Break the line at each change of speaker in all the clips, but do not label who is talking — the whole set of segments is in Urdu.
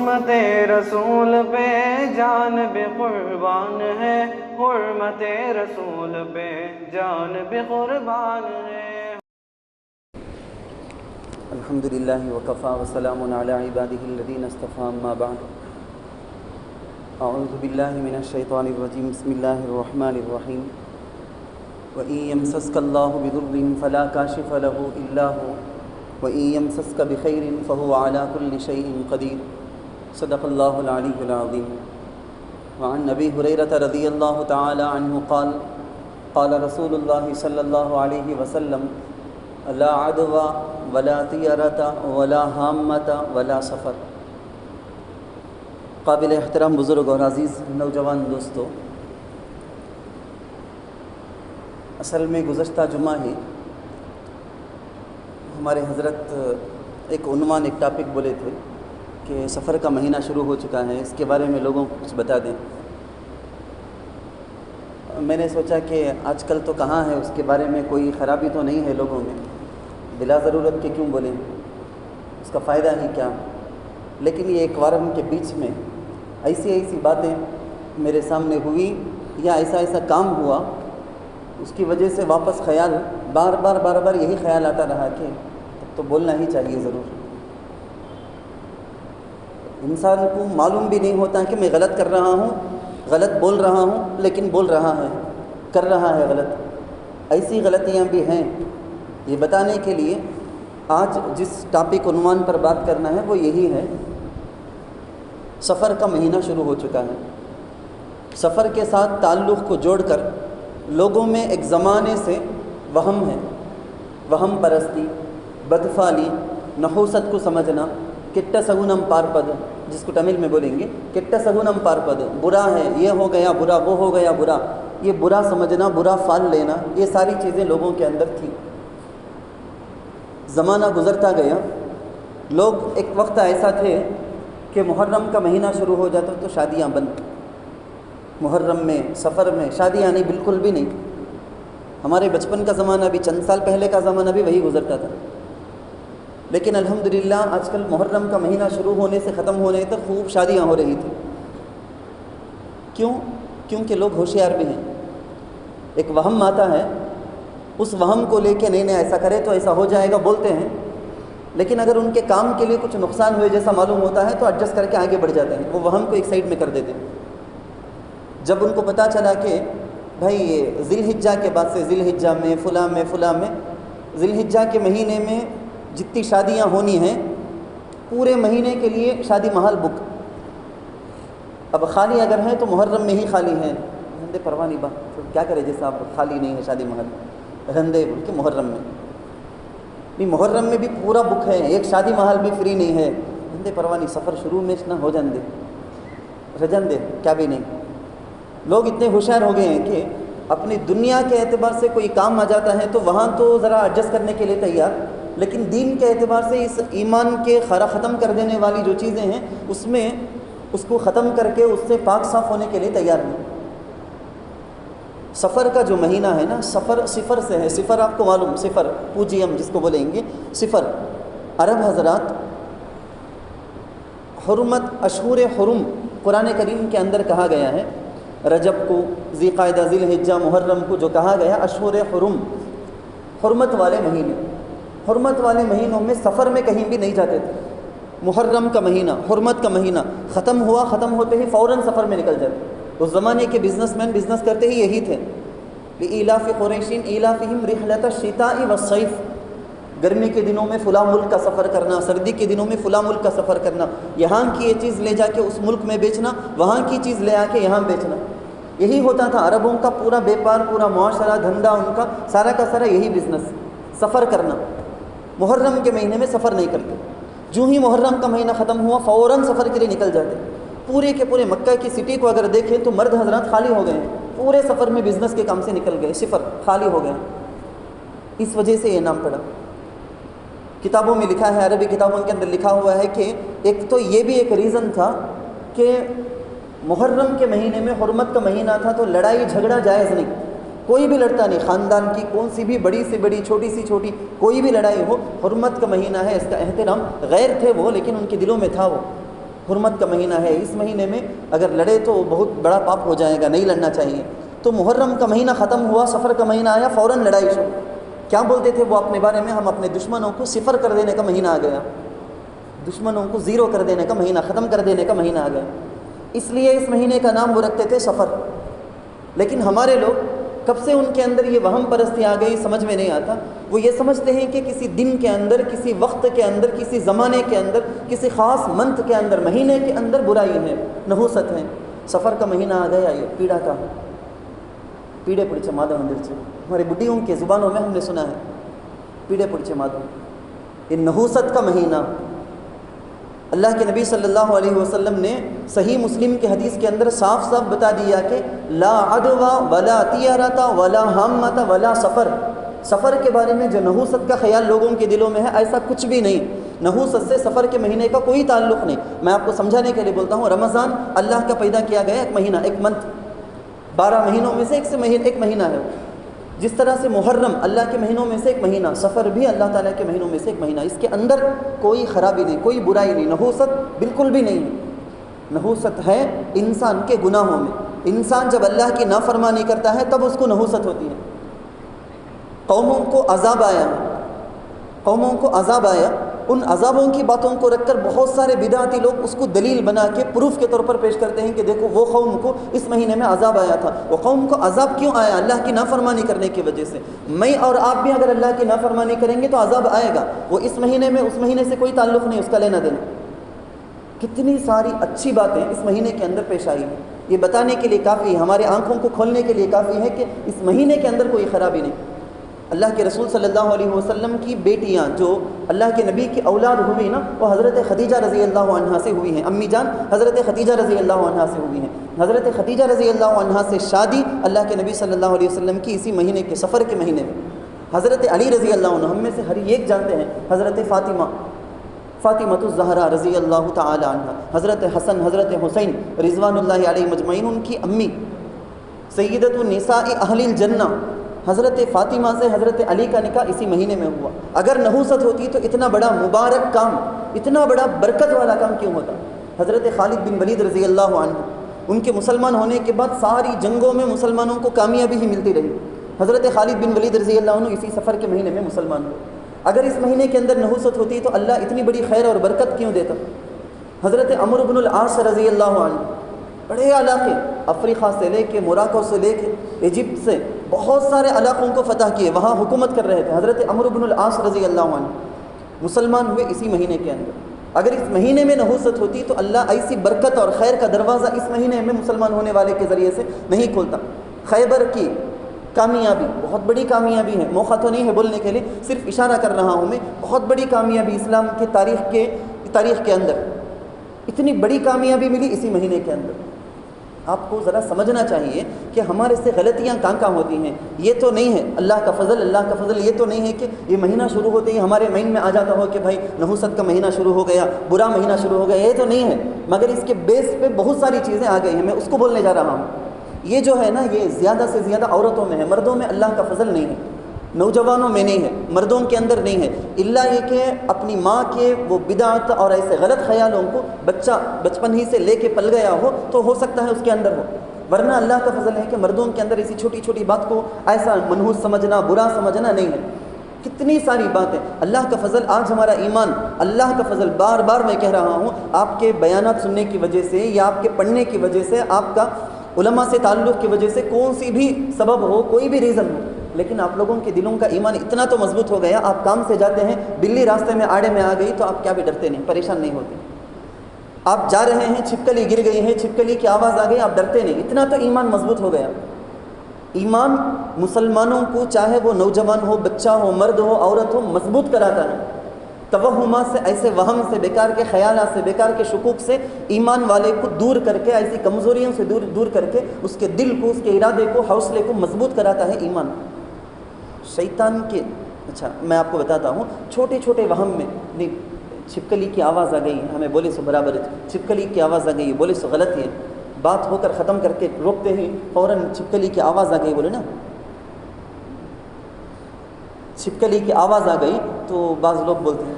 حرمت رسول پہ جان بھی قربان ہے، حرمت رسول پہ جان بھی قربان ہے۔
الحمدللہ وکفا وسلام علی عبادہ الذین اصطفیٰ، اما بعد۔ اعوذ باللہ من الشیطان الرجیم، بسم اللہ الرحمن الرحیم۔ وَإِن يَمْسَسْكَ اللَّهُ بِضُرٍّ فَلَا كَاشِفَ لَهُ إِلَّا هُوَ وَإِن يَمْسَسْكَ بِخَيْرٍ فَهُوَ عَلَى كُلِّ شَيْءٍ قَدِيرٌ، صدق اللہ العلی العظیم۔ وعن ابی ہریرہ رضی اللہ تعالی عنہ قال قال رسول اللہ صلی اللہ علیہ وسلم لا عدوى ولا طیرۃ ولا حامۃ ولا سفر۔ قابل احترام بزرگ اور عزیز نوجوان دوستو، اصل میں گزشتہ جمعہ ہی ہمارے حضرت ایک عنوان، ایک ٹاپک بولے تھے کہ سفر کا مہینہ شروع ہو چکا ہے، اس کے بارے میں لوگوں کو کچھ بتا دیں۔ میں نے سوچا کہ آج کل تو کہاں ہے، اس کے بارے میں کوئی خرابی تو نہیں ہے لوگوں میں، بلا ضرورت کے کیوں بولیں، اس کا فائدہ ہی کیا۔ لیکن یہ ایک وارم کے بیچ میں ایسی باتیں میرے سامنے ہوئی یا ایسا کام ہوا، اس کی وجہ سے واپس خیال بار بار یہی خیال آتا رہا کہ تب تو بولنا ہی چاہیے ضرور۔ انسان کو معلوم بھی نہیں ہوتا کہ میں غلط کر رہا ہوں، غلط بول رہا ہوں، لیکن بول رہا ہے، کر رہا ہے غلط۔ ایسی غلطیاں بھی ہیں۔ یہ بتانے کے لیے آج جس ٹاپک عنوان پر بات کرنا ہے وہ یہی ہے، سفر کا مہینہ شروع ہو چکا ہے۔ سفر کے ساتھ تعلق کو جوڑ کر لوگوں میں ایک زمانے سے وہم ہے، وہم پرستی، بدفعلی، نحوست کو سمجھنا، کٹا سگونم پارپد، جس کو تمل میں بولیں گے کٹا سگونم پارپد، برا ہے، یہ ہو گیا برا، وہ ہو گیا برا، یہ برا سمجھنا، برا فال لینا، یہ ساری چیزیں لوگوں کے اندر تھیں۔ زمانہ گزرتا گیا، لوگ ایک وقت ایسا تھے کہ محرم کا مہینہ شروع ہو جاتا تو شادیاں بند، محرم میں، سفر میں شادیاں نہیں، بالکل بھی نہیں۔ ہمارے بچپن کا زمانہ بھی، چند سال پہلے کا زمانہ بھی وہی گزرتا تھا۔ لیکن الحمدللہ آج کل محرم کا مہینہ شروع ہونے سے ختم ہونے تک خوب شادیاں ہو رہی تھیں۔ کیوں؟ کیونکہ لوگ ہوشیار بھی ہیں۔ ایک وہم آتا ہے، اس وہم کو لے کے نہیں ایسا کرے تو ایسا ہو جائے گا بولتے ہیں، لیکن اگر ان کے کام کے لیے کچھ نقصان ہوئے جیسا معلوم ہوتا ہے تو ایڈجسٹ کر کے آگے بڑھ جاتے ہیں، وہ وہم کو ایک سائڈ میں کر دیتے ہیں۔ جب ان کو پتہ چلا کہ بھائی ذی الحجہ کے بعد سے، ذی الحجہ میں فلاں ذی الحجہ کے مہینے میں جتنی شادیاں ہونی ہیں پورے مہینے کے لیے شادی محل بک، اب خالی اگر ہیں تو محرم میں ہی خالی ہیں، رہندے پرواہ نہیں با، کیا کرے جیسا اب خالی نہیں ہے شادی محل، رہندے بول کے محرم میں نہیں، محرم میں بھی پورا بک ہے، ایک شادی محل بھی فری نہیں ہے، رہندے پرواہ نہیں، سفر شروع میں نہ ہو جان دے، رجن دے، کیا بھی نہیں۔ لوگ اتنے ہوشیار ہو گئے ہیں کہ اپنی دنیا کے اعتبار سے کوئی کام آ جاتا ہے تو وہاں تو ذرا ایڈجسٹ کرنے کے لیے تیار، لیکن دین کے اعتبار سے اس ایمان کے ختم کر دینے والی جو چیزیں ہیں اس میں اس کو ختم کر کے اس سے پاک صاف ہونے کے لیے تیار نہیں۔ سفر کا جو مہینہ ہے نا، سفر صفر سے ہے، صفر آپ کو معلوم، صفر پوجیم جس کو بولیں گے، صفر۔ عرب حضرات حرمت، اشہور حرم قرآن کریم کے اندر کہا گیا ہے، رجب کو، ذی قعدہ، ذی الحجہ، محرم کو جو کہا گیا اشہور حرم، حرمت والے مہینے، حرمت والے مہینوں میں سفر میں کہیں بھی نہیں جاتے تھے۔ محرم کا مہینہ، حرمت کا مہینہ ختم ہوا، ختم ہوتے ہی فوراً سفر میں نکل جاتے۔ اس زمانے کے بزنس مین بزنس کرتے ہی یہی تھے، لإیلاف قریش ایلافہم رحلۃ الشتاء والصیف، گرمی کے دنوں میں فلاں ملک کا سفر کرنا، سردی کے دنوں میں فلاں ملک کا سفر کرنا، یہاں کی یہ چیز لے جا کے اس ملک میں بیچنا، وہاں کی چیز لے آ کے یہاں بیچنا، یہی ہوتا تھا عربوں کا پورا بیپار، پورا معاشرہ، دھندا، ان کا سارا کا سارا یہی بزنس، سفر کرنا۔ محرم کے مہینے میں سفر نہیں کرتے، جو ہی محرم کا مہینہ ختم ہوا فوراً سفر کے لیے نکل جاتے۔ پورے کے پورے مکہ کی سٹی کو اگر دیکھیں تو مرد حضرات خالی ہو گئے، پورے سفر میں بزنس کے کام سے نکل گئے، صفر خالی ہو گئے۔ اس وجہ سے یہ نام پڑا۔ کتابوں میں لکھا ہے، عربی کتابوں کے اندر لکھا ہوا ہے کہ ایک تو یہ بھی ایک ریزن تھا کہ محرم کے مہینے میں، حرمت کا مہینہ تھا تو لڑائی جھگڑا جائز نہیں، کوئی بھی لڑتا نہیں، خاندان کی کون سی بھی بڑی سے بڑی، چھوٹی سی چھوٹی کوئی بھی لڑائی ہو، حرمت کا مہینہ ہے، اس کا احترام، غیر تھے وہ لیکن ان کے دلوں میں تھا وہ، حرمت کا مہینہ ہے، اس مہینے میں اگر لڑے تو بہت بڑا پاپ ہو جائے گا، نہیں لڑنا چاہیے۔ تو محرم کا مہینہ ختم ہوا، صفر کا مہینہ آیا، فوراً لڑائی شروع۔ کیا بولتے تھے وہ اپنے بارے میں؟ ہم اپنے دشمنوں کو صفر کر دینے کا مہینہ آ گیا، دشمنوں کو زیرو کر دینے کا مہینہ، ختم کر دینے کا مہینہ آ گیا۔ اس لیے اس مہینے کا نام وہ رکھتے تھے صفر۔ لیکن ہمارے لوگ کب سے ان کے اندر یہ وہم پرستی آ گئی سمجھ میں نہیں آتا۔ وہ یہ سمجھتے ہیں کہ کسی دن کے اندر، کسی وقت کے اندر، کسی زمانے کے اندر، کسی خاص منتھ کے اندر، مہینے کے اندر برائی ہے، نحوست ہے۔ صفر کا مہینہ آ گیا، یہ پیڑا کا پیڑے پڑچے مادہ مندر سے، ہمارے بڈھیوں کے زبانوں میں ہم نے سنا ہے پیڑے پڑچے مادہ، یہ نحوست کا مہینہ۔ اللہ کے نبی صلی اللہ علیہ وسلم نے صحیح مسلم کے حدیث کے اندر صاف صاف بتا دیا کہ لا عدوہ ولا طیرۃ ولا ہامۃ ولا سفر۔ سفر کے بارے میں جو نحوست کا خیال لوگوں کے دلوں میں ہے، ایسا کچھ بھی نہیں۔ نحوست سے سفر کے مہینے کا کوئی تعلق نہیں۔ میں آپ کو سمجھانے کے لیے بولتا ہوں، رمضان اللہ کا پیدا کیا گیا ایک مہینہ، ایک منتھ، 12 مہینوں میں سے ایک مہینہ ہے۔ جس طرح سے محرم اللہ کے مہینوں میں سے ایک مہینہ، سفر بھی اللہ تعالیٰ کے مہینوں میں سے ایک مہینہ، اس کے اندر کوئی خرابی نہیں، کوئی برائی نہیں، نحوست بالکل بھی نہیں ہے۔ نحوست ہے انسان کے گناہوں میں۔ انسان جب اللہ کی نافرمانی کرتا ہے تب اس کو نحوست ہوتی ہے۔ قوموں کو عذاب آیا، قوموں کو عذاب آیا، ان عذابوں کی باتوں کو رکھ کر بہت سارے بدعتی لوگ اس کو دلیل بنا کے پروف کے طور پر پیش کرتے ہیں کہ دیکھو وہ قوم کو اس مہینے میں عذاب آیا تھا۔ وہ قوم کو عذاب کیوں آیا؟ اللہ کی نافرمانی کرنے کی وجہ سے۔ میں اور آپ بھی اگر اللہ کی نافرمانی کریں گے تو عذاب آئے گا۔ وہ اس مہینے میں اس مہینے سے کوئی تعلق نہیں، اس کا لینا دینا۔ کتنی ساری اچھی باتیں اس مہینے کے اندر پیش آئی ہیں، یہ بتانے کے لیے کافی ہے، ہمارے آنکھوں کو کھولنے کے لیے کافی ہے کہ اس مہینے کے اندر کوئی خرابی نہیں۔ اللہ کے رسول صلی اللہ علیہ وسلم کی بیٹیاں جو اللہ کے نبی کی اولاد ہوئی نا، وہ حضرت خدیجہ رضی اللہ عنہا سے ہوئی ہیں۔ امی جان حضرت خدیجہ رضی اللہ عنہا سے ہوئی ہیں۔ حضرت خدیجہ رضی اللہ عنہا سے شادی اللہ کے نبی صلی اللہ علیہ وسلم کی اسی مہینے کے سفر کے مہینے میں۔ حضرت علی رضی اللہ عنہ، ہم میں سے ہر ایک جانتے ہیں حضرت فاطمۃ الزہرا رضی اللہ تعالی عنہ، حضرت حسن، حضرت حسین رضوان اللہ علیہ مجمعین، ان کی امی سیدۃ النساء اہل الجنہ حضرت فاطمہ سے حضرت علی کا نکاح اسی مہینے میں ہوا۔ اگر نحوست ہوتی تو اتنا بڑا مبارک کام، اتنا بڑا برکت والا کام کیوں ہوتا؟ حضرت خالد بن ولید رضی اللہ عنہ، ان کے مسلمان ہونے کے بعد ساری جنگوں میں مسلمانوں کو کامیابی ہی ملتی رہی۔ حضرت خالد بن ولید رضی اللہ عنہ اسی سفر کے مہینے میں مسلمان ہوئے۔ اگر اس مہینے کے اندر نحوست ہوتی تو اللہ اتنی بڑی خیر اور برکت کیوں دیتا؟ حضرت عمرو بن العاص رضی اللہ عنہ، بڑے علاقے افریقہ سے لے کے موراکو سے لے کے ایجپٹ سے بہت سارے علاقوں کو فتح کیے، وہاں حکومت کر رہے تھے۔ حضرت عمرو بن العاص رضی اللہ عنہ مسلمان ہوئے اسی مہینے کے اندر۔ اگر اس مہینے میں نحوست ہوتی تو اللہ ایسی برکت اور خیر کا دروازہ اس مہینے میں مسلمان ہونے والے کے ذریعے سے نہیں کھولتا۔ خیبر کی کامیابی بہت بڑی کامیابی ہے، موقع تو نہیں ہے بولنے کے لیے، صرف اشارہ کر رہا ہوں میں، بہت بڑی کامیابی اسلام کے تاریخ کے اندر، اتنی بڑی کامیابی ملی اسی مہینے کے اندر۔ آپ کو ذرا سمجھنا چاہیے کہ ہمارے سے غلطیاں کہاں ہوتی ہیں۔ یہ تو نہیں ہے اللہ کا فضل، یہ تو نہیں ہے کہ یہ مہینہ شروع ہوتے ہی ہمارے مائنڈ میں آ جاتا ہو کہ بھائی نحوست کا مہینہ شروع ہو گیا، برا مہینہ شروع ہو گیا، یہ تو نہیں ہے، مگر اس کے بیس پہ بہت ساری چیزیں آ گئی ہیں، میں اس کو بولنے جا رہا ہوں۔ یہ جو ہے نا، یہ زیادہ سے زیادہ عورتوں میں ہے، مردوں میں اللہ کا فضل نہیں ہے، نوجوانوں میں نہیں ہے، مردوں کے اندر نہیں ہے، الا یہ کہ اپنی ماں کے وہ بدعت اور ایسے غلط خیالوں کو بچہ بچپن ہی سے لے کے پل گیا ہو تو ہو سکتا ہے اس کے اندر ہو، ورنہ اللہ کا فضل ہے کہ مردوں کے اندر اسی چھوٹی چھوٹی بات کو ایسا منحوس سمجھنا، برا سمجھنا نہیں ہے۔ کتنی ساری باتیں اللہ کا فضل، آج ہمارا ایمان اللہ کا فضل، بار بار میں کہہ رہا ہوں، آپ کے بیانات سننے کی وجہ سے یا آپ کے پڑھنے کی وجہ سے، آپ کا علماء سے تعلق کی وجہ سے، کون سی بھی سبب ہو، کوئی بھی ریزن ہو، لیکن آپ لوگوں کے دلوں کا ایمان اتنا تو مضبوط ہو گیا، آپ کام سے جاتے ہیں، بلی راستے میں آڑے میں آ گئی تو آپ کیا بھی ڈرتے نہیں، پریشان نہیں ہوتے۔ آپ جا رہے ہیں، چھپکلی گر گئی ہے، چھپکلی کی آواز آ گئی، آپ ڈرتے نہیں، اتنا تو ایمان مضبوط ہو گیا۔ ایمان مسلمانوں کو، چاہے وہ نوجوان ہو، بچہ ہو، مرد ہو، عورت ہو، مضبوط کراتا ہے۔ توہمات سے، ایسے وہم سے، بیکار کے خیالات سے، بیکار کے شکوک سے ایمان والے کو دور کر کے، ایسی کمزوریوں سے دور کر کے اس کے دل کو، اس کے ارادے کو، حوصلے کو مضبوط کراتا ہے ایمان۔ شیطان کے، اچھا میں آپ کو بتاتا ہوں، چھوٹے چھوٹے وہم میں، نہیں چھپکلی کی آواز آ گئی، ہمیں بولے سو برابر ہے، چھپکلی کی آواز آ گئی، بولے سو غلط ہے، بات ہو کر ختم کر کے روکتے ہی فوراً چھپکلی کی آواز آ گئی، بولے نا چھپکلی کی آواز آ گئی تو بعض لوگ بولتے ہیں،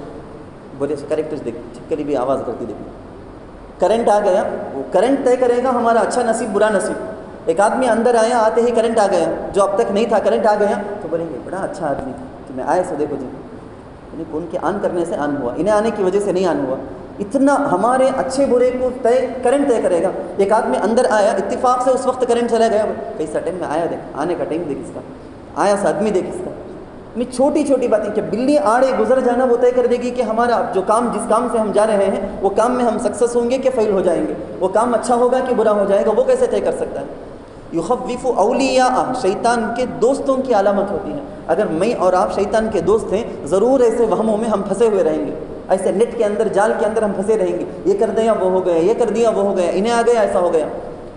بولے سو کریکٹرز دیکھ، چھپکلی بھی آواز کرتی دیکھ، کرنٹ آ گیا، وہ کرنٹ طے کرے گا ہمارا اچھا نصیب برا نصیب۔ ایک آدمی اندر آیا، آتے ہی کرنٹ آ گیا، جو اب تک نہیں تھا کرنٹ آ گیا تو بولیں گے بڑا اچھا آدمی تمہیں آئے سو دیکھو جی، یعنی ان کے آن کرنے سے آن ہوا، انہیں آنے کی وجہ سے نہیں آن ہوا۔ اتنا ہمارے اچھے برے کو کرنٹ طے کرے گا۔ ایک آدمی اندر آیا، اتفاق سے اس وقت کرنٹ چلا گیا، کیسا ٹائم میں آیا، دیکھ آنے کا ٹائم دیکھ اس کا، آیا سا آدمی دیکھ اس کا۔ چھوٹی چھوٹی باتیں کہ بلی آڑے گزر جانا وہ طے کر دے گی کہ ہمارا جو کام جس کام سے ہم جا رہے ہیں وہ کام میں ہم سکسیس ہوں گے کہ فیل ہو جائیں گے، وہ کام اچھا ہوگا کہ برا ہو جائے گا، وہ کیسے طے کر سکتا ہے؟ یخوف اولیاء، شیطان کے دوستوں کی علامت ہوتی ہے۔ اگر میں اور آپ شیطان کے دوست ہیں، ضرور ایسے وہموں میں ہم پھنسے ہوئے رہیں گے، ایسے نیٹ کے اندر جال کے اندر ہم پھنسے رہیں گے، یہ کر دیا وہ ہو گیا، یہ کر دیا وہ ہو گیا، انہیں آ گیا ایسا ہو گیا،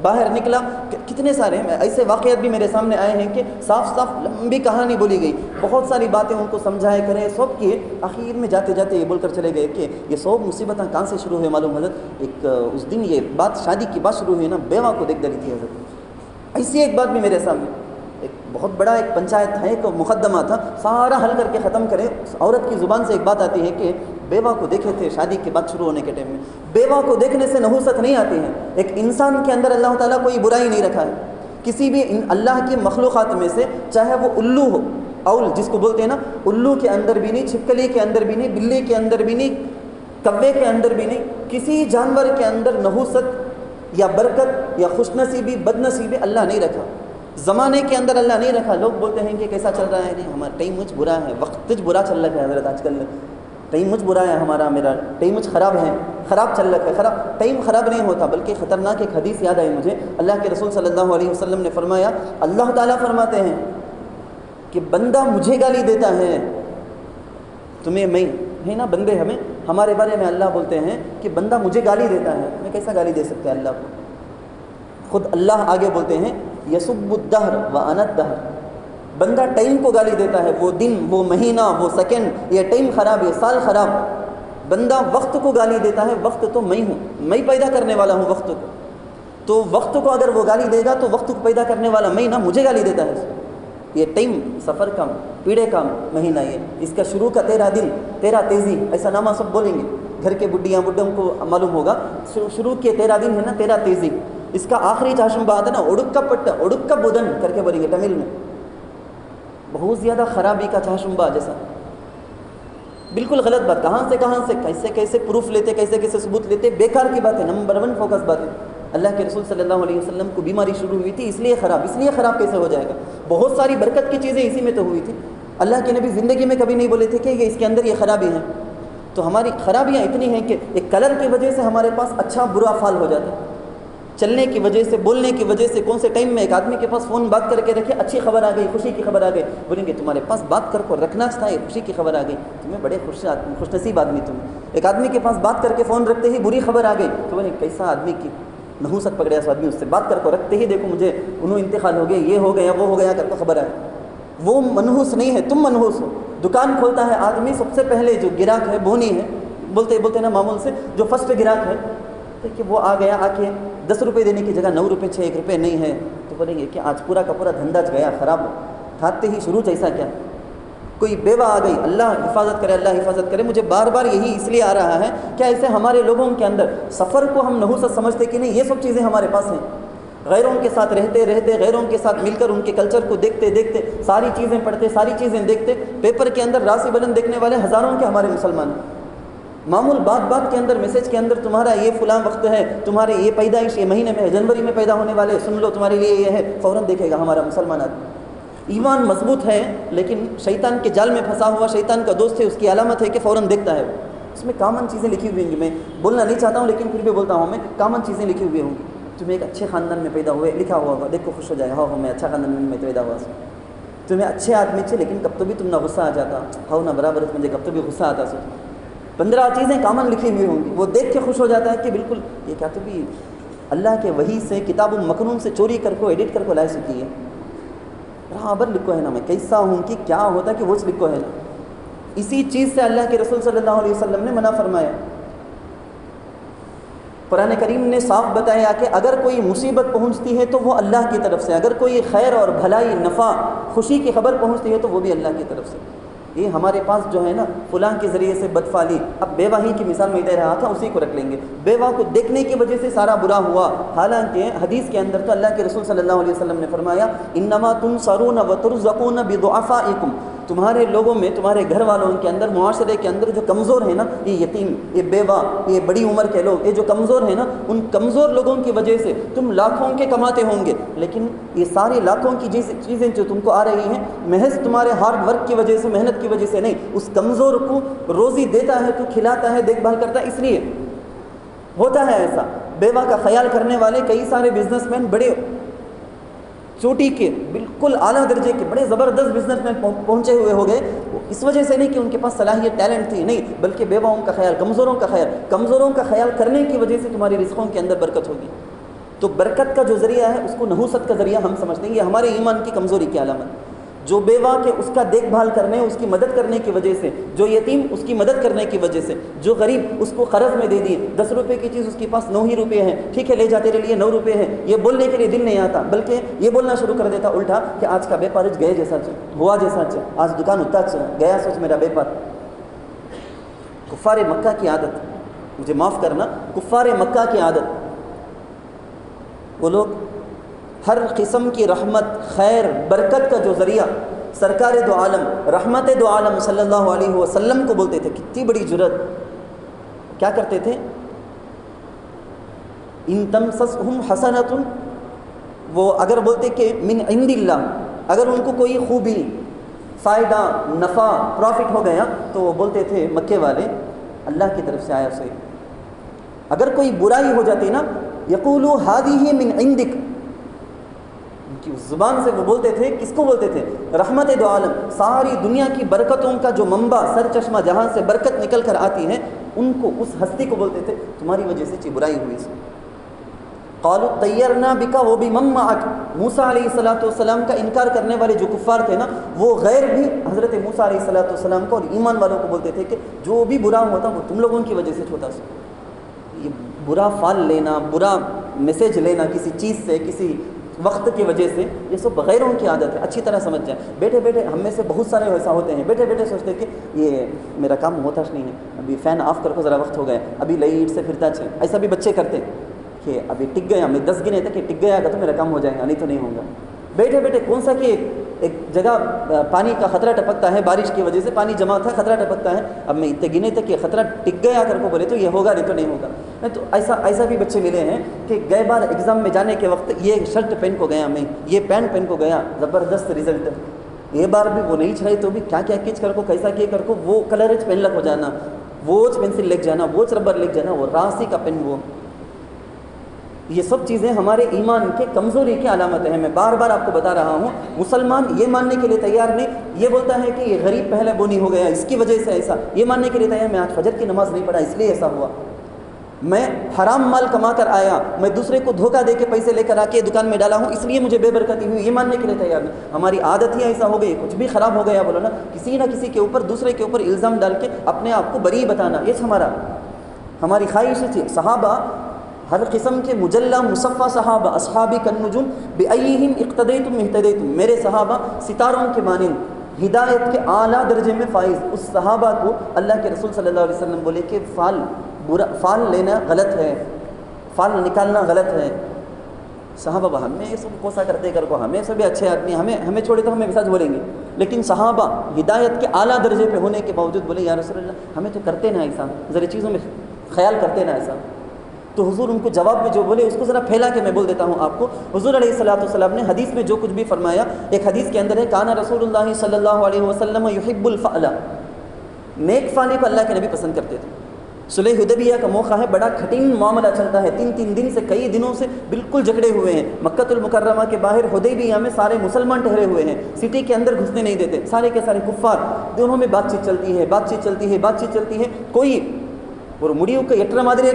باہر نکلا۔ کتنے سارے ایسے واقعات بھی میرے سامنے آئے ہیں کہ صاف صاف لمبی کہانی بولی گئی، بہت ساری باتیں ان کو سمجھائے کرے سب کیے، آخر میں جاتے جاتے یہ بول کر چلے گئے کہ یہ سب مصیبتیں کہاں سے شروع ہوئے معلوم حضرت؟ ایک اس دن یہ بات شادی کی بات شروع ہوئی نا، بیوہ کو دیکھ ڈری تھی حضرت۔ ایسی ایک بات بھی میرے سامنے، ایک بہت بڑا ایک پنچایت تھا، ایک مقدمہ تھا، سارا حل کر کے ختم کرے، عورت کی زبان سے ایک بات آتی ہے کہ بیوہ کو دیکھے تھے شادی کے بعد شروع ہونے کے ٹائم میں۔ بیوہ کو دیکھنے سے نحوست نہیں آتی ہے۔ ایک انسان کے اندر اللہ تعالیٰ کوئی برائی نہیں رکھا ہے، کسی بھی اللہ کی مخلوقات میں سے، چاہے وہ الو ہو، اول جس کو بولتے ہیں نا، الو کے اندر بھی نہیں، چھپکلی کے اندر بھی نہیں، بلی کے اندر بھی نہیں، کوے کے اندر بھی نہیں، کسی جانور کے اندر نحوست یا برکت یا خوش نصیبی بد نصیبی اللہ نہیں رکھا، زمانے کے اندر اللہ نہیں رکھا۔ لوگ بولتے ہیں کہ کیسا چل رہا ہے، نہیں ہمارا ٹائم مجھ برا ہے، وقت تجھ برا چل رہا ہے حضرت، آج کل ٹائم مجھ برا ہے، ہمارا میرا ٹائم مجھ خراب ہے، خراب چل رہا ہے۔ خراب ٹائم خراب نہیں ہوتا، بلکہ خطرناک ایک حدیث یاد آئی مجھے، اللہ کے رسول صلی اللہ علیہ وسلم نے فرمایا، اللہ تعالیٰ فرماتے ہیں کہ بندہ مجھے گالی دیتا ہے، تمہیں میں ہے نا، بندے ہمیں ہمارے بارے میں اللہ بولتے ہیں کہ بندہ مجھے گالی دیتا ہے، میں کیسا گالی دے سکتے ہیں اللہ کو؟ خود اللہ آگے بولتے ہیں یسب الدہر وانا الدہر، بندہ ٹائم کو گالی دیتا ہے، وہ دن، وہ مہینہ، وہ سیکنڈ، یہ ٹائم خراب، یہ سال خراب، بندہ وقت کو گالی دیتا ہے، وقت تو میں ہوں، میں پیدا کرنے والا ہوں وقت کو، تو وقت کو اگر وہ گالی دے گا تو وقت کو پیدا کرنے والا میں نا، مجھے گالی دیتا ہے۔ یہ ٹائم سفر کا پیڑے کا مہینہ، یہ اس کا شروع کا 13 دن، 13 تیزی، ایسا نامہ سب بولیں گے، گھر کے بڈھیاں بڈھوں کو معلوم ہوگا، شروع کے 13 دن ہے نا 13 تیزی، اس کا آخری چاشم بات ہے نا اڑک کا پٹا، اڑک کا بدن کر کے بولیں گے تمل میں، بہت زیادہ خرابی کا چاشمبا جیسا، بالکل غلط بات، کہاں سے کیسے کیسے پروف لیتے، کیسے کیسے ثبوت لیتے، بیکار کی بات ہے، نمبر 1 فوکس بات ہے۔ اللہ کے رسول صلی اللہ علیہ وسلم کو بیماری شروع ہوئی تھی، اس لیے خراب کیسے ہو جائے گا؟ بہت ساری برکت کی چیزیں اسی میں تو ہوئی تھی، اللہ کے نبی زندگی میں کبھی نہیں بولے تھے کہ یہ اس کے اندر یہ خرابی ہیں۔ تو ہماری خرابیاں اتنی ہیں کہ ایک کلر کی وجہ سے ہمارے پاس اچھا برا فال ہو جاتا ہے، چلنے کی وجہ سے، بولنے کی وجہ سے، کون سے ٹائم میں ایک آدمی کے پاس فون بات کر کے رکھے، اچھی خبر آ گئی، خوشی کی خبر آ گئی، بولیں گے تمہارے پاس بات کر کو رکھنا چاہیے، خوشی کی خبر آ گئی، تمہیں بڑے خوش نصیب آدمی تم۔ ایک آدمی کے پاس بات کر کے فون رکھتے ہی بری خبر آ گئی تو بولیں کیسا آدمی کی نحوست پکڑے اس آدمی، اس سے بات کر کو رکھتے ہی دیکھو مجھے انہوں انتقال ہو گیا، یہ ہو گیا وہ ہو گیا کر کو خبر آئے۔ وہ منحوس نہیں ہے، تم منحوس ہو۔ دکان کھولتا ہے آدمی، سب سے پہلے جو گراہک ہے بونی ہے، بولتے نا معمول سے جو فرسٹ گراہک ہے کہ وہ آ گیا، آ کے 10 روپے دینے کی جگہ 9 روپے 6 1 روپے نہیں ہے تو بولیں گے کہ آج پورا کا پورا دھندا گیا خراب، کھاتے ہی شروع ایسا کیا؟ کوئی بیوہ آ گئی، اللہ حفاظت کرے، اللہ حفاظت کرے، مجھے بار بار یہی اس لیے آ رہا ہے کیا ایسے ہمارے لوگوں کے اندر سفر کو ہم نحوست سمجھتے کہ نہیں، یہ سب چیزیں ہمارے پاس ہیں، غیروں کے ساتھ رہتے رہتے، غیروں کے ساتھ مل کر ان کے کلچر کو دیکھتے دیکھتے، ساری چیزیں پڑھتے، ساری چیزیں دیکھتے، پیپر کے اندر راسی بلند دیکھنے والے ہزاروں کے ہمارے مسلمان ہیں، معمول بات کے اندر، میسج کے اندر تمہارا یہ فلاں وقت ہے، تمہارے یہ پیدائش یہ مہینے میں ہے، جنوری میں پیدا ہونے والے، سن لو تمہارے لیے یہ ہے، فوراً دیکھے گا ہمارا مسلمان آدمی۔ ایمان مضبوط ہے لیکن شیطان کے جال میں پھنسا ہوا، شیطان کا دوست ہے، اس کی علامت ہے کہ فوراً دیکھتا ہے، اس میں کامن چیزیں لکھی ہوئی ہوں گی، میں بولنا نہیں چاہتا ہوں لیکن پھر بھی بولتا ہوں، میں کامن چیزیں لکھی ہوئی ہوں گی۔ تمہیں ایک اچھے خاندان میں پیدا ہوئے، لکھا ہوا ہوگا، دیکھو خوش ہو جائے، ہاں میں اچھا خاندان میں پیدا ہوا، تمہیں اچھے آدمی سے لیکن کب تو بھی تم نہ غصہ آ جاتا، ہاؤ نہ برابر مجھے کب تو بھی غصہ آتا، سو 15 چیزیں کامن لکھی ہوئی ہوں گی، وہ دیکھ کے خوش ہو جاتا ہے کہ بالکل یہ کیا تو بھی اللہ کے وحی سے کتاب المکنون سے چوری کر کو ایڈٹ کر کو لائے سکی ہے، برابر لکھو ہے نا میں کیسا ہوں کہ کیا ہوتا کہ وہ لکھو ہے نا۔ اسی چیز سے اللہ کے رسول صلی اللہ علیہ وسلم نے منع فرمایا۔ قرآن کریم نے صاف بتایا کہ اگر کوئی مصیبت پہنچتی ہے تو وہ اللہ کی طرف سے، اگر کوئی خیر اور بھلائی، نفع، خوشی کی خبر پہنچتی ہے تو وہ بھی اللہ کی طرف سے۔ یہ ہمارے پاس جو ہے نا فلاں کے ذریعے سے بدفعلی، اب بیوہ ہی کی مثال میں دے رہا تھا، اسی کو رکھ لیں گے، بیوہ کو دیکھنے کی وجہ سے سارا برا ہوا، حالانکہ حدیث کے اندر تو اللہ کے رسول صلی اللہ علیہ وسلم نے فرمایا انما تنصرون وترزقون بضعفائکم، تمہارے لوگوں میں، تمہارے گھر والوں کے اندر، معاشرے کے اندر جو کمزور ہیں نا، یہ یتیم، یہ بیوہ، یہ بڑی عمر کے لوگ، یہ جو کمزور ہیں نا، ان کمزور لوگوں کی وجہ سے تم لاکھوں کے کماتے ہوں گے، لیکن یہ ساری لاکھوں کی چیزیں جو تم کو آ رہی ہیں محض تمہارے ہارڈ ورک کی وجہ سے، محنت کی وجہ سے نہیں، اس کمزور کو روزی دیتا ہے تو کھلاتا ہے، دیکھ بھال کرتا ہے، اس لیے ہوتا ہے ایسا۔ بیوہ کا خیال کرنے والے کئی سارے بزنس مین، بڑے چوٹی کے، بالکل اعلیٰ درجے کے، بڑے زبردست بزنس مین پہنچے ہوئے ہو گئے، اس وجہ سے نہیں کہ ان کے پاس صلاحیت، ٹیلنٹ تھی، نہیں، بلکہ بیواؤں کا خیال، کمزوروں کا خیال کرنے کی وجہ سے تمہاری رزقوں کے اندر برکت ہوگی۔ تو برکت کا جو ذریعہ ہے اس کو نحوست کا ذریعہ ہم سمجھتے ہیں، یہ ہمارے ایمان کی کمزوری کی علامت۔ جو بیوہ کے اس کا دیکھ بھال کرنے، اس کی مدد کرنے کی وجہ سے، جو یتیم اس کی مدد کرنے کی وجہ سے، جو غریب اس کو قرض میں دے دیے، 10 روپے کی چیز اس کے پاس 9 ہی روپے ہیں، ٹھیک ہے لے جا تیرے لیے 9 روپے ہیں، یہ بولنے کے لیے دل نہیں آتا، بلکہ یہ بولنا شروع کر دیتا الٹا کہ آج کا بیپار گئے جیسا ہوا جیسا، آج دکان اتنا گیا سوچ میرا بیپار۔ کفار مکہ کی عادت، مجھے معاف کرنا، کفار مکہ کی عادت، وہ لوگ ہر قسم کی رحمت، خیر، برکت کا جو ذریعہ سرکار دو عالم، رحمت دو عالم صلی اللہ علیہ وسلم کو بولتے تھے، کتنی بڑی جرت، کیا کرتے تھے؟ ان تمسسہم حسنۃ، وہ اگر بولتے کہ من عند اللہ، اگر ان کو کوئی خوبی، فائدہ، نفع، پروفٹ ہو گیا تو وہ بولتے تھے مکے والے اللہ کی طرف سے آیا سے۔ اگر کوئی برائی ہو جاتی نا، یقولوا ہذہ من عندک، ان کی زبان سے وہ بولتے تھے، کس کو بولتے تھے؟ رحمت دو عالم، ساری دنیا کی برکتوں کا جو منبع، سر چشمہ جہاں سے برکت نکل کر آتی ہے، ان کو، اس ہستی کو بولتے تھے تمہاری وجہ سے برائی ہوئی اس میں۔ قالوا طیرنا بک وبمن معک، موسیٰ علیہ السلام کا انکار کرنے والے جو کفار تھے نا، وہ غیر بھی حضرت موسیٰ علیہ السلام کو اور ایمان والوں کو بولتے تھے کہ جو بھی برا ہوتا وہ تم لوگوں کی وجہ سے ہوتا۔ یہ برا فال لینا، برا میسج لینا کسی چیز سے، کسی وقت کی وجہ سے، یہ سب غیروں کی عادت ہے، اچھی طرح سمجھ جائیں۔ بیٹھے بیٹھے ہم میں سے بہت سارے ایسا ہوتے ہیں، بیٹھے بیٹھے سوچتے کہ یہ میرا کام ہوتا نہیں ہے، ابھی فین آف کر کو ذرا وقت ہو گیا، ابھی لائٹ سے پھرتا چھے، ایسا بھی بچے کرتے کہ ابھی ٹک گیا، میں 10 گنے تک کہ ٹک گیا گا تو میرا کام ہو جائے گا، نہیں تو نہیں ہوگا۔ بیٹھے بیٹھے کون سا کہ ایک جگہ پانی کا خطرہ ٹپکتا ہے، بارش کی وجہ سے پانی جمع تھا، خطرہ ٹپکتا ہے، اب میں اتنے گنے تک کہ خطرہ ٹک گیا کر کو بولے تو یہ ہوگا، نہیں تو نہیں ہوگا۔ تو ایسا بھی بچے ملے ہیں کہ گئے بار ایگزام میں جانے کے وقت یہ شرٹ پہن کو گیا، میں یہ پینٹ پہن کو گیا، زبردست رزلٹ، یہ بار بھی وہ نہیں چھڑائی تو بھی کیا کیا کچ کر کو، کیسا کیا کر کو، وہ کلر پین لگ ہو جانا، وہ پینسل لے جانا، وہ ربر لے جانا، وہ راسی کا پین، وہ یہ سب چیزیں ہمارے ایمان کے کمزوری کی علامت ہیں۔ میں بار بار آپ کو بتا رہا ہوں، مسلمان یہ ماننے کے لیے تیار نہیں، یہ بولتا ہے کہ یہ غریب پہلے بونی ہو گیا اس کی وجہ سے ایسا، یہ ماننے کے لیے تیار میں آج فجر کی نماز نہیں پڑھا اس لیے ایسا ہوا، میں حرام مال کما کر آیا، میں دوسرے کو دھوکہ دے کے پیسے لے کر آ کے دکان میں ڈالا ہوں اس لیے مجھے بے برکتی ہوئی، یہ ماننے کے لیے تیار نہیں۔ ہماری عادت ہی ایسا ہو گئی، کچھ بھی خراب ہو گیا بولو نا، کسی نہ کسی کے اوپر، دوسرے کے اوپر الزام ڈال کے اپنے آپ کو بری بتانا، یہ ہماری خواہش تھی۔ صحابہ ہر قسم کے مجلہ مصفہ صحابہ، اصحابی کالنجوم بأیہم اقتدیتم اہتدیتم، میرے صحابہ ستاروں کے مانند، ہدایت کے اعلیٰ درجے میں فائز۔ اس صحابہ کو اللہ کے رسول صلی اللہ علیہ وسلم بولے کہ فال لینا غلط ہے، فال نکالنا غلط ہے۔ صحابہ ہمیں یہ سب کوسا کرتے کر کو، ہمیں سب اچھے آدمی، ہمیں چھوڑے تو ہمیں سچ بولیں گے، لیکن صحابہ ہدایت کے اعلیٰ درجے پہ ہونے کے باوجود بولے یا رسول اللہ ہمیں تو کرتے نہ ایسا، ذرا چیزوں میں خیال کرتے نہ ایسا۔ تو حضور ان کو جواب میں جو بولے اس کو ذرا پھیلا کے میں بول دیتا ہوں آپ کو۔ حضور علیہ السلام نے حدیث میں جو کچھ بھی فرمایا، ایک حدیث کے اندر ہے کان رسول اللہ صلی اللہ علیہ وسلم یحب الفعل، نیک فعلی کو اللہ کے نبی پسند کرتے تھے۔ صلح حدیبیہ کا موقع ہے، بڑا کٹھن معاملہ چلتا ہے، 3 دن سے، کئی دنوں سے بالکل جھگڑے ہوئے ہیں۔ مکۃ المکرمہ کے باہر حدیبیہ میں سارے مسلمان ٹھہرے ہوئے ہیں، سٹی کے اندر گھسنے نہیں دیتے، سارے کے سارے کفار، دونوں میں بات چیت چلتی ہے، کوئی اور مڑیوں کے یٹر مادری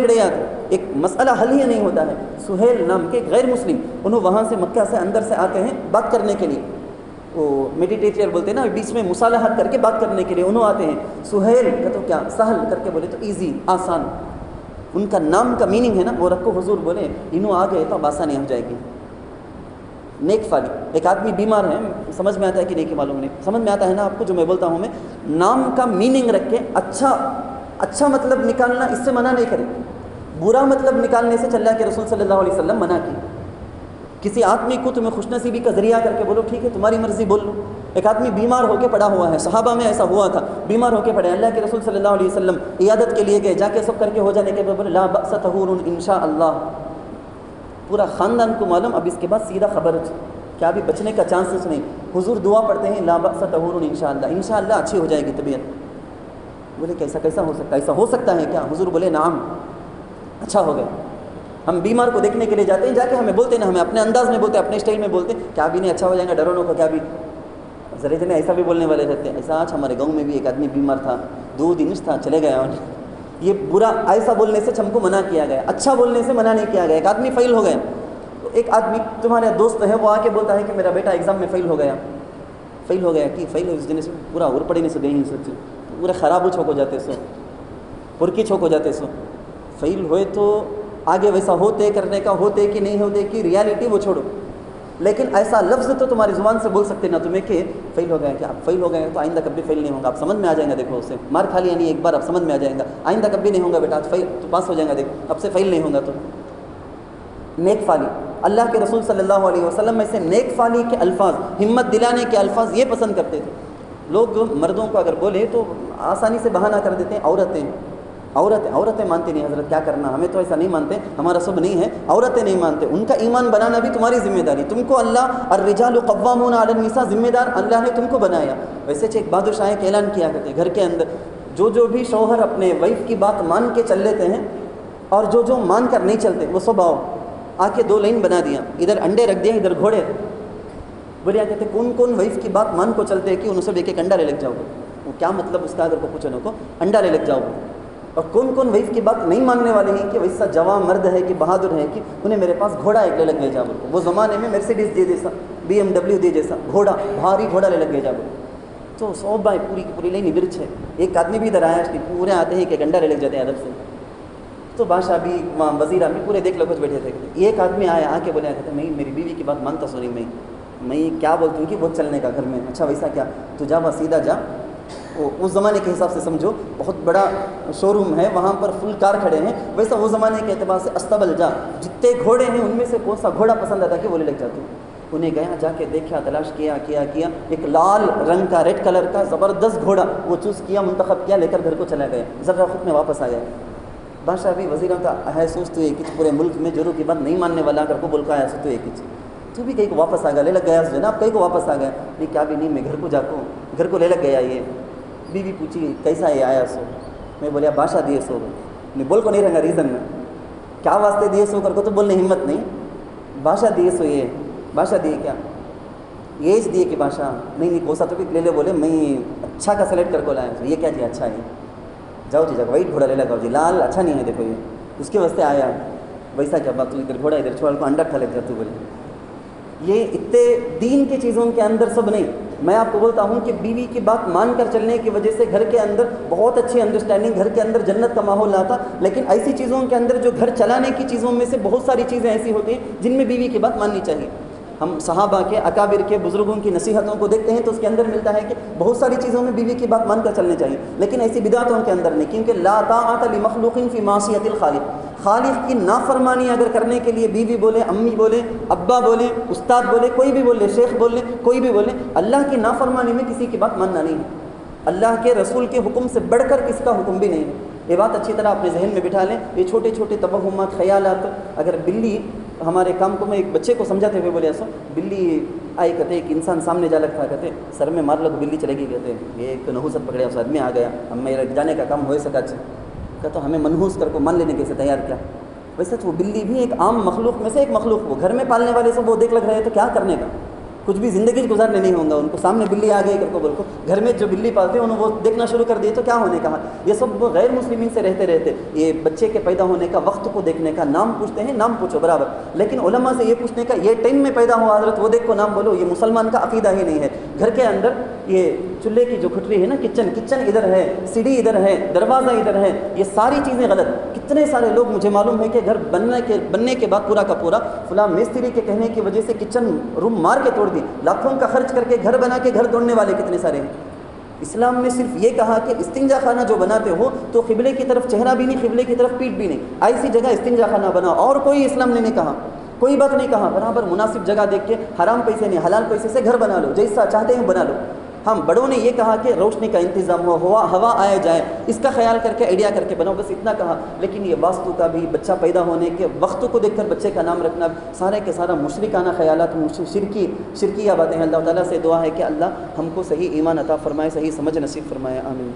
ایک مسئلہ حل ہی نہیں ہوتا ہے۔ سہیل نام کے ایک غیر مسلم، انہوں وہاں سے مکہ سے اندر سے آتے ہیں بات کرنے کے لیے، وہ میڈیٹیٹر بولتے ہیں نا، بیچ میں مصالحت کر کے بات کرنے کے لیے انہوں آتے ہیں۔ سہیل کا تو کیا سہل کر کے بولے تو ایزی، آسان، ان کا نام کا میننگ ہے نا، وہ رکھو حضور بولے انہوں آ گئے تو اب آسانی ہو جائے گی۔ نیک فالی، ایک آدمی بیمار ہے، سمجھ میں آتا ہے کہ نیکی معلوم نہیں، سمجھ میں آتا ہے نا آپ کو جو میں بولتا ہوں، میں نام کا میننگ رکھ کے اچھا مطلب نکالنا، اس سے منع نہیں کرے، برا مطلب نکالنے سے اللہ کے رسول صلی اللہ علیہ وسلم منع کی۔ کسی آدمی کو تمہیں خوش نصیبی کا ذریعہ کر کے بولو ٹھیک ہے تمہاری مرضی بول لو۔ ایک آدمی بیمار ہو کے پڑا ہوا ہے، صحابہ میں ایسا ہوا تھا، بیمار ہو کے پڑے، اللہ کے رسول صلی اللہ علیہ وسلم عیادت کے لیے گئے، جا کے سب کر کے ہو جانے کے بعد بولے لا بأس طہور انشاءاللہ۔ پورا خاندان کو معلوم، اب اس کے بعد سیدھا خبر کیا ابھی بچنے کا چانسز نہیں، حضور دعا پڑھتے ہیں لا بأس طہور انشاءاللہ، انشاءاللہ اچھی ہو جائے گی طبیعت۔ بولے کیسا ہو سکتا ہے، ایسا ہو سکتا ہے کیا؟ حضور بولے نعم، اچھا ہو گیا۔ ہم بیمار کو دیکھنے کے لیے جاتے ہیں، جا کے ہمیں بولتے ہیں نا، ہمیں اپنے انداز میں بولتے ہیں، اپنے اسٹائل میں بولتے ہیں، کیا بھی نہیں اچھا ہو جائے گا، ڈرو نو کو، کیا بھی ذرا اتنے ایسا بھی بولنے والے رہتے ہیں۔ ایسا آج ہمارے گاؤں میں بھی ایک آدمی بیمار تھا، 2 دن تھا، چلے گیا۔ یہ برا ایسا بولنے سے ہم کو منع کیا گیا، اچھا بولنے سے منع نہیں کیا گیا۔ ایک آدمی فیل ہو گیا، تو ایک آدمی تمہارا دوست ہے، وہ آ کے بولتا ہے کہ میرا بیٹا ایگزام میں فیل ہو گیا کہ فیل اس دن سے پورا اور پڑھنے سے گئی نہیں سوچی، پورا خراب چھوک ہو جاتے سو، پرکی چھوک ہو جاتے سو۔ فیل ہوئے تو آگے ویسا ہوتے کرنے کا، ہوتے کہ نہیں ہوتے کی ریالٹی وہ چھوڑو، لیکن ایسا لفظ تو تمہاری زبان سے بول سکتے نا تمہیں کہ فیل ہو گئے، کہ آپ فیل ہو گئے تو آئندہ کبھی فیل نہیں ہوگا، آپ سمجھ میں آ جائیں گا، دیکھو اسے مار کھا لیا نہیں ایک بار، آپ سمجھ میں آ جائیں گا، آئندہ کبھی نہیں ہوگا بیٹا، فیل تو پاس ہو جائیں گا، دیکھو اب سے فیل نہیں ہوگا۔ تو نیک فالی، اللہ کے رسول صلی اللہ علیہ وسلم میں سے نیک فالی کے الفاظ، ہمت دلانے کے الفاظ یہ پسند کرتے تھے۔ لوگ مردوں کو اگر بولے تو آسانی سے بہانہ کر دیتے ہیں، عورتیں مانتی نہیں، حضرت کیا کرنا، ہمیں تو ایسا نہیں مانتے، ہمارا سب نہیں ہے، عورتیں نہیں مانتے، ان کا ایمان بنانا بھی تمہاری ذمہ داری، تم کو اللہ الرجال قوامون علی النساء، ذمہ دار اللہ نے تم کو بنایا۔ ویسے ایک بہادر شاہ ایک اعلان کیا کرتے گھر کے اندر، جو بھی شوہر اپنے وائف کی بات مان کے چل لیتے ہیں اور جو مان کر نہیں چلتے وہ سب آ کے 2 لائن بنا دیا، ادھر انڈے رکھ دیا، ادھر گھوڑے۔ بولے کہتے کون وائف کی بات مان کو چلتے ہیں کہ انہوں سب ایک انڈا لے لگ جاؤ گے، وہ کیا مطلب اس کا، اگر کو پوچھو کو انڈا لے لگ جاؤ گے، اور کون وائف کی بات نہیں ماننے والے ہیں کہ ویسا جوان مرد ہے کہ بہادر ہے کہ انہیں میرے پاس گھوڑا ایک لے لگ گئے جاؤ، وہ زمانے میں مرسیڈیز دے جیسا، BMW دے جیسا گھوڑا، بھاری گھوڑا لے لگ گئے جاؤ، تو سو بھائی پوری لینی برچ ہے۔ ایک آدمی بھی ادھر آیا، پورے آتے ہیں کہ انڈا لے لگ جاتے ہیں ادب سے، تو بادشاہ بھی وہاں وزیرہ بھی پورے دیکھ لو کچھ بیٹھے تھے۔ ایک آدمی آیا، آ کے بولے کہتے میں میری بیوی کی بات مانتا سو نہیں، میں کیا بولتی ہوں کہ وہ چلنے کا گھر میں، اچھا ویسا کیا، تو جا وہاں سیدھا جا، اس زمانے کے حساب سے سمجھو بہت بڑا شو روم ہے، وہاں پر فل کار کھڑے ہیں، ویسا وہ زمانے کے اعتبار سے استبل جا، جتنے گھوڑے ہیں ان میں سے کون سا گھوڑا پسند آتا کہ وہ لے لگ جاتے۔ انہیں گیا، جا کے دیکھا، تلاش کیا، ایک لال رنگ کا، ریڈ کلر کا زبردست گھوڑا وہ چوز کیا، منتخب کیا، لے کر گھر کو چلا گیا، ذرا خود میں واپس آ گیا۔ بادشاہ بھی وزیروں کا ہے سوچ، تو ایک پورے ملک میں جوروں کی بات نہیں ماننے والا اگر کو بول کا آیا سو تو ایک ہی تو بھی کہیں کو واپس آ گیا، لے لگ گیا جناب، کہیں کو واپس آ گیا، نہیں کیا بھی نہیں، میں گھر کو لے لگ گیا۔ یہ بیوی پوچھی کیسا یہ آیا سو، میں بولیا بادشاہ دیے سو، نہیں بول کو نہیں رہا ریزن میں کیا واسطے دیے سو کر کو، تو بولنے ہمت نہیں، بادشاہ دیے سو، یہ بادشاہ دیے کیا، یہ دیے کہ بادشاہ نہیں کوسا تو بھی لے لے، بولے میں اچھا کا سلیکٹ کر کو لایا سو، یہ کیا جی اچھا ہے، جاؤ جی جاؤ وائٹ گھوڑا لے لگاؤ جی، لال اچھا نہیں ہے، دیکھو یہ اس کے واسطے آیا، ویسا کیا بات، تو ادھر گھوڑا ادھر چھوڑ کو انڈا کھا لگ جاتا، بولے یہ اتنے دین کی چیزوں کے اندر سب نہیں۔ میں آپ کو بولتا ہوں کہ بیوی کی بات مان کر چلنے کی وجہ سے گھر کے اندر بہت اچھی انڈرسٹینڈنگ، گھر کے اندر جنت کا ماحول آتا، لیکن ایسی چیزوں کے اندر جو گھر چلانے کی چیزوں میں سے بہت ساری چیزیں ایسی ہوتی ہیں جن میں بیوی کی بات ماننی چاہیے۔ ہم صحابہ کے، اکابر کے، بزرگوں کی نصیحتوں کو دیکھتے ہیں تو اس کے اندر ملتا ہے کہ بہت ساری چیزوں میں بیوی کی بات مان کر چلنے چاہیے، لیکن ایسی بدعتوں کے اندر نہیں، کیونکہ لا طاعۃ لمخلوق فی معصیۃ الخالق، خالق کی نافرمانی اگر کرنے کے لیے بیوی بولے، امی بولے، ابا بولے، استاد بولے، کوئی بھی بولے، شیخ بولے، کوئی بھی بولے، اللہ کی نافرمانی میں کسی کی بات ماننا نہیں ہے۔ اللہ کے رسول کے حکم سے بڑھ کر کس کا حکم بھی نہیں ہے۔ یہ بات اچھی طرح اپنے ذہن میں بٹھا لیں۔ یہ چھوٹے چھوٹے توہمات، خیالات، اگر بلی ہمارے کام کو، میں ایک بچے کو سمجھاتے ہوئے بولے ایسا، بلی آئی کہتے ایک انسان سامنے جا لگتا، کہتے سر میں مار لو تو بلی چلے گی، کہتے یہ ایک نحوست پکڑے، اس آدمی آ گیا، اب میرے جانے کا کام ہو سکا، کہتا ہمیں منحوس کر کو مان لینے کے سے تیار کیا۔ ویسے تو وہ بلی بھی ایک عام مخلوق میں سے ایک مخلوق، وہ گھر میں پالنے والے سب وہ دیکھ لگ رہے ہیں تو کیا کرنے کا، کچھ بھی زندگی گزارنے نہیں ہوں گا ان کو، سامنے بلی آ گئی کر کو، بول کو گھر میں جو بلی پالتے ہیں انہوں وہ دیکھنا شروع کر دیے تو کیا ہونے کا۔ یہ سب غیر مسلمین سے رہتے یہ بچے کے پیدا ہونے کا وقت کو دیکھنے کا، نام پوچھتے ہیں، نام پوچھو برابر، لیکن علماء سے یہ پوچھنے کا یہ ٹائم میں پیدا ہوا حضرت وہ دیکھ کو نام بولو، یہ مسلمان کا عقیدہ ہی نہیں ہے۔ گھر کے اندر یہ چولہے کی جو کھٹری ہے نا، کچن ادھر ہے، سیڑھی ادھر ہے، دروازہ ادھر ہے، یہ ساری چیزیں غلط۔ اتنے سارے لوگ مجھے معلوم ہے کہ گھر بننے کے بعد پورا کا پورا فلاں مستری کے کہنے کی وجہ سے کچن روم مار کے توڑ دی، لاکھوں کا خرچ کر کے گھر بنا کے گھر توڑنے والے کتنے سارے ہیں۔ اسلام نے صرف یہ کہا کہ استنجا خانہ جو بناتے ہو تو قبلے کی طرف چہرہ بھی نہیں، قبلے کی طرف پیٹھ بھی نہیں، ایسی جگہ استنجا خانہ بنا، اور کوئی اسلام نے نہیں کہا، کوئی بات نہیں کہا۔ برابر مناسب جگہ دیکھ کے حرام پیسے نہیں، حلال پیسے سے گھر بنا لو، جیسا چاہتے ہیں بنا لو۔ ہم بڑوں نے یہ کہا کہ روشنی کا انتظام ہو، ہوا آیا جائے، اس کا خیال کر کے آئیڈیا کر کے بناؤ، بس اتنا کہا۔ لیکن یہ واسطو کا بھی، بچہ پیدا ہونے کے وقت کو دیکھ کر بچے کا نام رکھنا، سارے کے سارا مشرکانہ خیالات، شرکیہ باتیں ہیں۔ اللہ تعالیٰ سے دعا ہے کہ اللہ ہم کو صحیح ایمان عطا فرمائے، صحیح سمجھ نصیب فرمائے، آمین۔